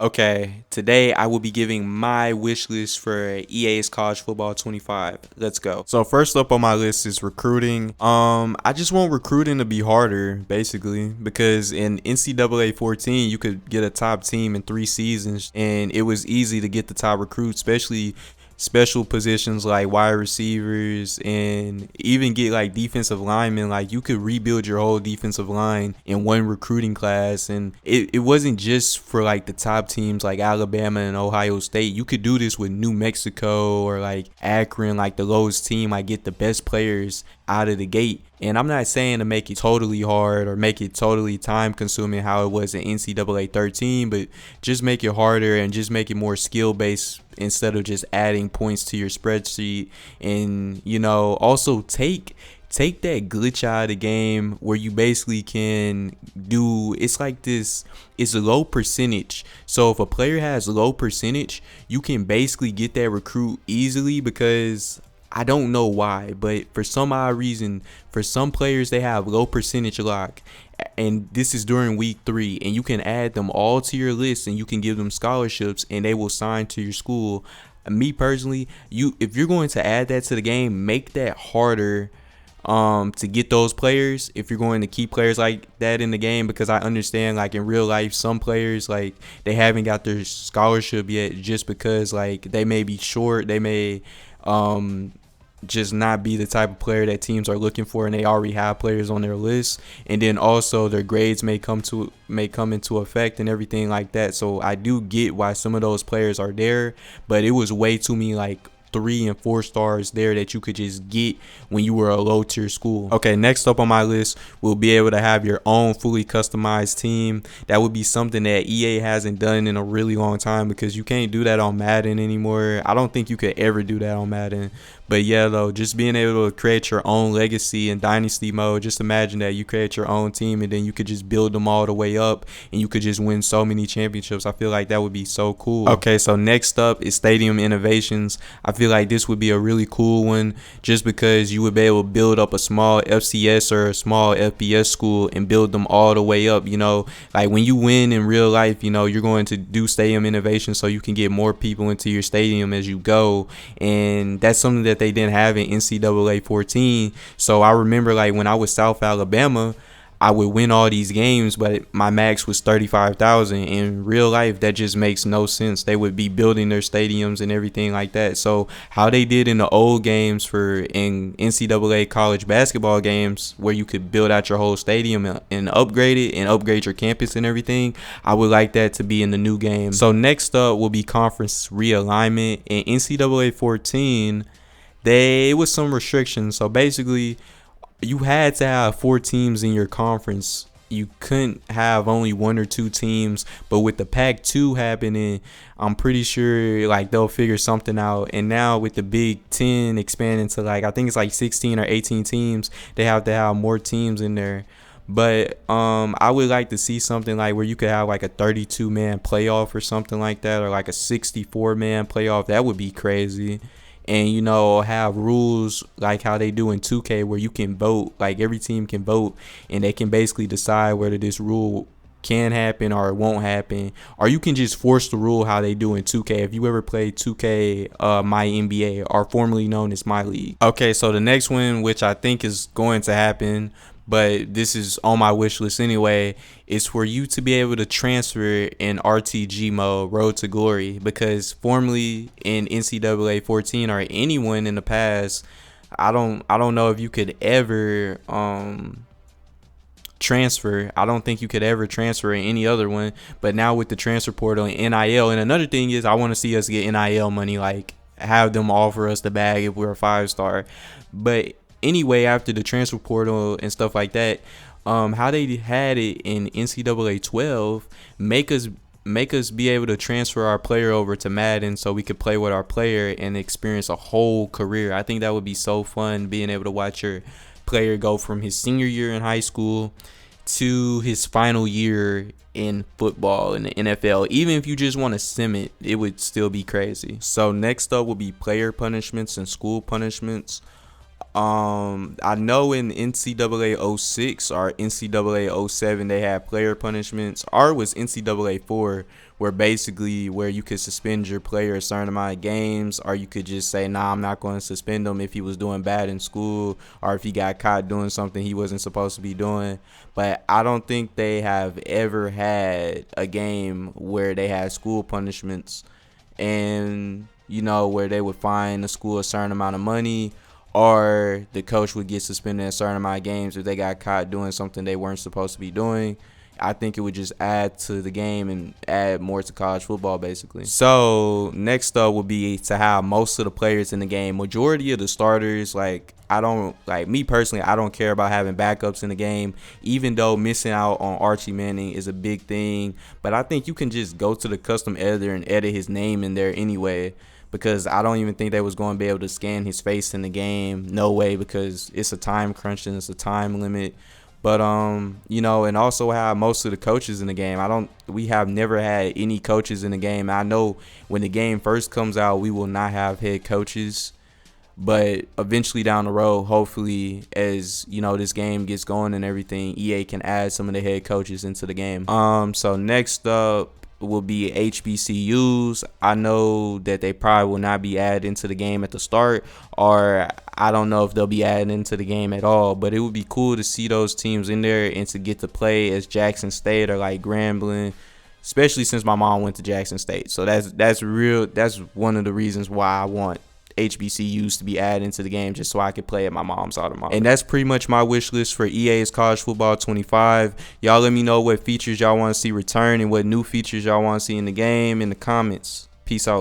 Okay, today I will be giving my wish list for EA's College Football 25. Let's go. So first up on my list is recruiting. I just want recruiting to be harder, basically, because in NCAA 14 you could get a top team in 3 seasons, and it was easy to get the top recruits, especially special positions like wide receivers and even get like defensive linemen. Like you could rebuild your whole defensive line in one recruiting class, and it wasn't just for like the top teams like Alabama and Ohio State. You could do this with New Mexico or like Akron, like the lowest team. I get the best players out of the gate. And I'm not saying to make it totally hard or make it totally time consuming how it was in NCAA 13, but just make it harder and just make it more skill based instead of just adding points to your spreadsheet. And also take that glitch out of the game where you basically can do, it's like this, it's a low percentage. So if a player has low percentage, you can basically get that recruit easily, because I don't know why, but for some odd reason, for some players they have low percentage lock, and this is during week 3, and you can add them all to your list and you can give them scholarships and they will sign to your school. Me personally, if you're going to add that to the game, make that harder to get those players if you're going to keep players like that in the game, because I understand like in real life some players like they haven't got their scholarship yet just because like they may be short, they may just not be the type of player that teams are looking for, and they already have players on their list, and then also their grades may come into effect and everything like that. So I do get why some of those players are there, but it was way too many like 3 and 4 stars there that you could just get when you were a low tier school. Okay, next up on my list, we'll be able to have your own fully customized team. That would be something that EA hasn't done in a really long time, because you can't do that on Madden anymore. I don't think you could ever do that on Madden. But yeah, though, just being able to create your own legacy in Dynasty mode, just imagine that you create your own team and then you could just build them all the way up and you could just win so many championships. I feel like that would be so cool. Okay, so next up is Stadium Innovations. I feel like this would be a really cool one just because you would be able to build up a small FCS or a small FBS school and build them all the way up. Like when you win in real life, you're going to do Stadium Innovations so you can get more people into your stadium as you go. And that's something that they didn't have in NCAA 14. So I remember like when I was South Alabama, I would win all these games, but my max was 35,000. In real life, that just makes no sense. They would be building their stadiums and everything like that. So how they did in the old games in NCAA college basketball games, where you could build out your whole stadium and upgrade it and upgrade your campus and everything, I would like that to be in the new game. So next up will be conference realignment. In NCAA 14, it was some restrictions. So basically, you had to have 4 teams in your conference. You couldn't have only 1 or 2 teams. But with the Pac-2 happening, I'm pretty sure like they'll figure something out. And now with the Big Ten expanding to like, I think it's like 16 or 18 teams, they have to have more teams in there. But I would like to see something like where you could have like a 32-man playoff or something like that, or like a 64-man playoff. That would be crazy. And have rules like how they do in 2K, where you can vote, like every team can vote and they can basically decide whether this rule can happen or it won't happen, or you can just force the rule how they do in 2K. If you ever played 2K My NBA, or formerly known as My League. Okay, so the next one, which I think is going to happen, but this is on my wish list anyway, is for you to be able to transfer in RTG mode, Road to Glory, because formerly in NCAA 14 or anyone in the past, I don't know if you could ever transfer. I don't think you could ever transfer in any other one, but now with the transfer portal and NIL, and another thing is I want to see us get NIL money, like have them offer us the bag if we're a 5-star. But anyway, after the transfer portal and stuff like that, how they had it in NCAA 12, make us be able to transfer our player over to Madden so we could play with our player and experience a whole career. I think that would be so fun, being able to watch your player go from his senior year in high school to his final year in football in the NFL. Even if you just want to sim it, it would still be crazy. So next up will be player punishments and school punishments. I know in NCAA 06 or NCAA 07 they had player punishments. Ours was NCAA 4, where you could suspend your player a certain amount of games, or you could just say, nah, I'm not going to suspend him if he was doing bad in school or if he got caught doing something he wasn't supposed to be doing. But I don't think they have ever had a game where they had school punishments and, where they would fine the school a certain amount of money, or the coach would get suspended a certain amount of games if they got caught doing something they weren't supposed to be doing. I think it would just add to the game and add more to college football, basically. So next up would be to have most of the players in the game. Majority of the starters, me personally, I don't care about having backups in the game, even though missing out on Archie Manning is a big thing. But I think you can just go to the custom editor and edit his name in there anyway, because I don't even think they was going to be able to scan his face in the game. No way, because it's a time crunch and it's a time limit. But and also have most of the coaches in the game. We have never had any coaches in the game. I know when the game first comes out, we will not have head coaches. But eventually down the road, hopefully, as this game gets going and everything, EA can add some of the head coaches into the game. So next up will be HBCUs. I know that they probably will not be added into the game at the start, or I don't know if they'll be added into the game at all, but it would be cool to see those teams in there and to get to play as Jackson State or like Grambling, especially since my mom went to Jackson State. So that's one of the reasons why I want HBCUs to be added into the game, just so I could play at my mom's alma mater. And that's pretty much my wish list for EA's College Football 25. Y'all let me know what features y'all want to see return and what new features y'all want to see in the game in the comments. Peace out.